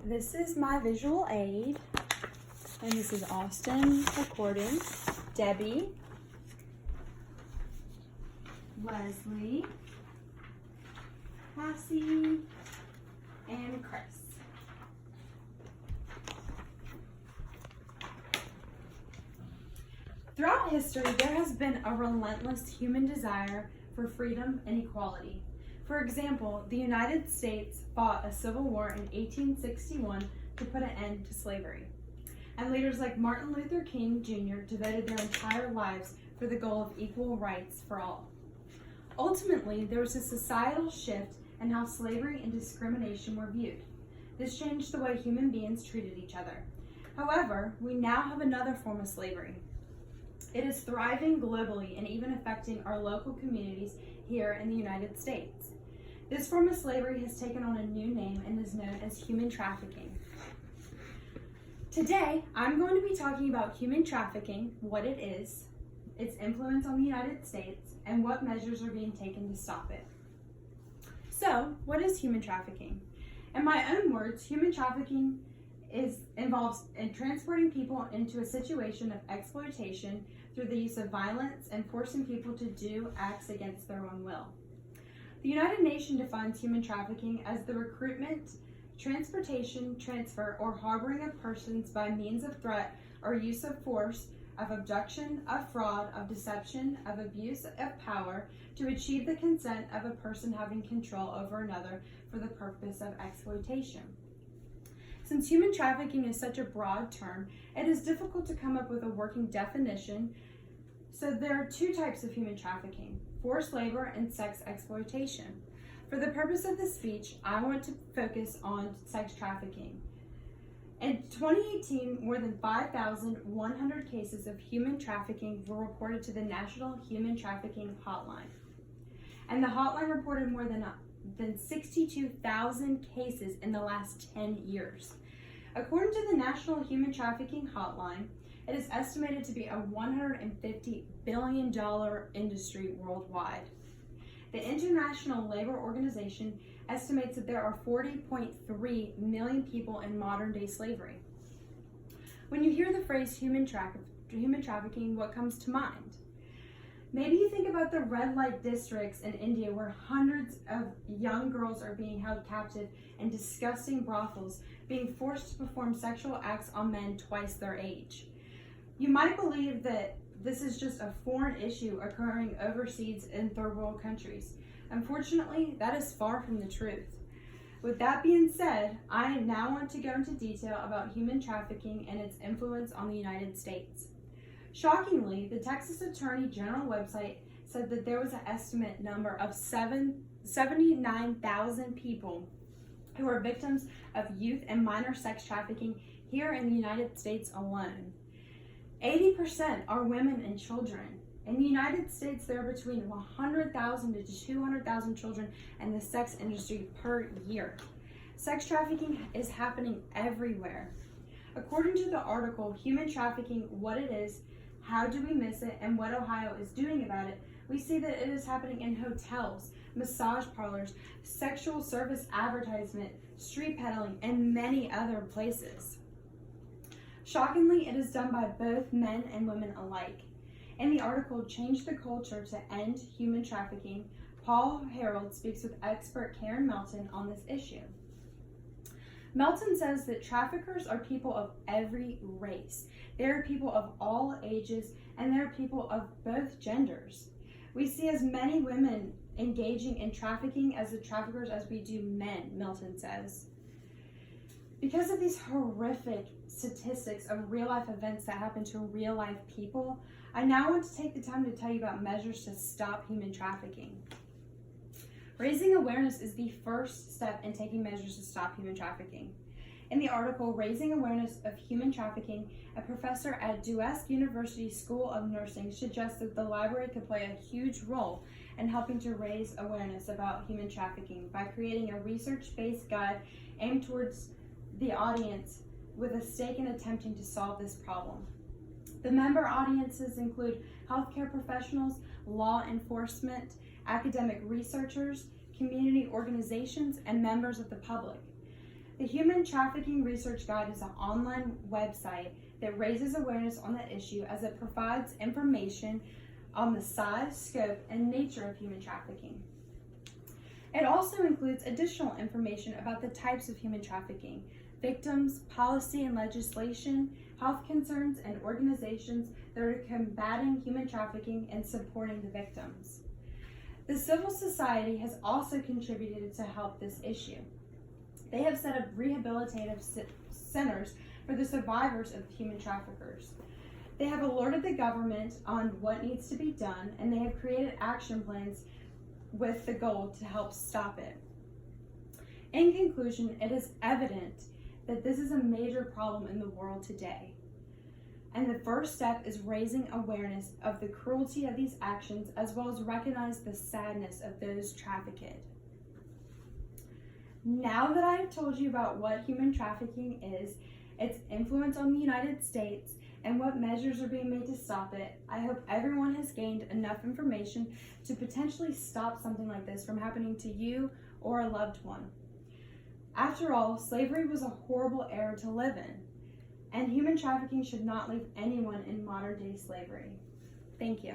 This is my visual aid, and this is Austin recording, Debbie, Leslie, Cassie, and Chris. Throughout history, there has been a relentless human desire for freedom and equality. For example, the United States fought a civil war in 1861 to put an end to slavery. And leaders like Martin Luther King Jr. devoted their entire lives for the goal of equal rights for all. Ultimately, there was a societal shift in how slavery and discrimination were viewed. This changed the way human beings treated each other. However, we now have another form of slavery. It is thriving globally and even affecting our local communities here in the United States. This form of slavery has taken on a new name and is known as human trafficking. Today, I'm going to be talking about human trafficking, what it is, its influence on the United States, and what measures are being taken to stop it. So, what is human trafficking? In my own words, human trafficking involves transporting people into a situation of exploitation through the use of violence and forcing people to do acts against their own will. The United Nations defines human trafficking as the recruitment, transportation, transfer, or harboring of persons by means of threat or use of force, of abduction, of fraud, of deception, of abuse of power to achieve the consent of a person having control over another for the purpose of exploitation. Since human trafficking is such a broad term, it is difficult to come up with a working definition. So there are two types of human trafficking: forced labor and sex exploitation. For the purpose of this speech, I want to focus on sex trafficking. In 2018, more than 5,100 cases of human trafficking were reported to the National Human Trafficking Hotline. And the hotline reported more than 62,000 cases in the last 10 years. According to the National Human Trafficking Hotline, it is estimated to be a $150 billion industry worldwide. The International Labor Organization estimates that there are 40.3 million people in modern-day slavery. When you hear the phrase human trafficking, what comes to mind? Maybe you think about the red light districts in India where hundreds of young girls are being held captive in disgusting brothels, being forced to perform sexual acts on men twice their age. You might believe that this is just a foreign issue occurring overseas in third world countries. Unfortunately, that is far from the truth. With that being said, I now want to go into detail about human trafficking and its influence on the United States. Shockingly, the Texas Attorney General website said that there was an estimate number of 79,000 people who are victims of youth and minor sex trafficking here in the United States alone. 80% are women and children. In the United States, there are between 100,000 to 200,000 children in the sex industry per year. Sex trafficking is happening everywhere. According to the article, Human Trafficking, What It Is, How Do We Miss It, and What Ohio is Doing About It, we see that it is happening in hotels, massage parlors, sexual service advertisement, street peddling, and many other places. Shockingly, it is done by both men and women alike. In the article, Change the Culture to End Human Trafficking, Paul Harold speaks with expert Karen Melton on this issue. Melton says that traffickers are people of every race. They are people of all ages, and they are people of both genders. We see as many women engaging in trafficking as the traffickers as we do men, Melton says. Because of these horrific statistics of real-life events that happen to real-life people, I now want to take the time to tell you about measures to stop human trafficking. Raising awareness is the first step in taking measures to stop human trafficking. In the article, Raising Awareness of Human Trafficking, a professor at Duke University School of Nursing suggests that the library could play a huge role in helping to raise awareness about human trafficking by creating a research-based guide aimed towards the audience with a stake in attempting to solve this problem. The member audiences include healthcare professionals, law enforcement, academic researchers, community organizations, and members of the public. The Human Trafficking Research Guide is an online website that raises awareness on the issue as it provides information on the size, scope, and nature of human trafficking. It also includes additional information about the types of human trafficking, victims, policy and legislation, health concerns, and organizations that are combating human trafficking and supporting the victims. The civil society has also contributed to help this issue. They have set up rehabilitative centers for the survivors of human traffickers. They have alerted the government on what needs to be done, and they have created action plans with the goal to help stop it. In conclusion, it is evident that this is a major problem in the world today. And the first step is raising awareness of the cruelty of these actions, as well as recognize the sadness of those trafficked. Now that I have told you about what human trafficking is, its influence on the United States, and what measures are being made to stop it, I hope everyone has gained enough information to potentially stop something like this from happening to you or a loved one. After all, slavery was a horrible era to live in, and human trafficking should not leave anyone in modern-day slavery. Thank you.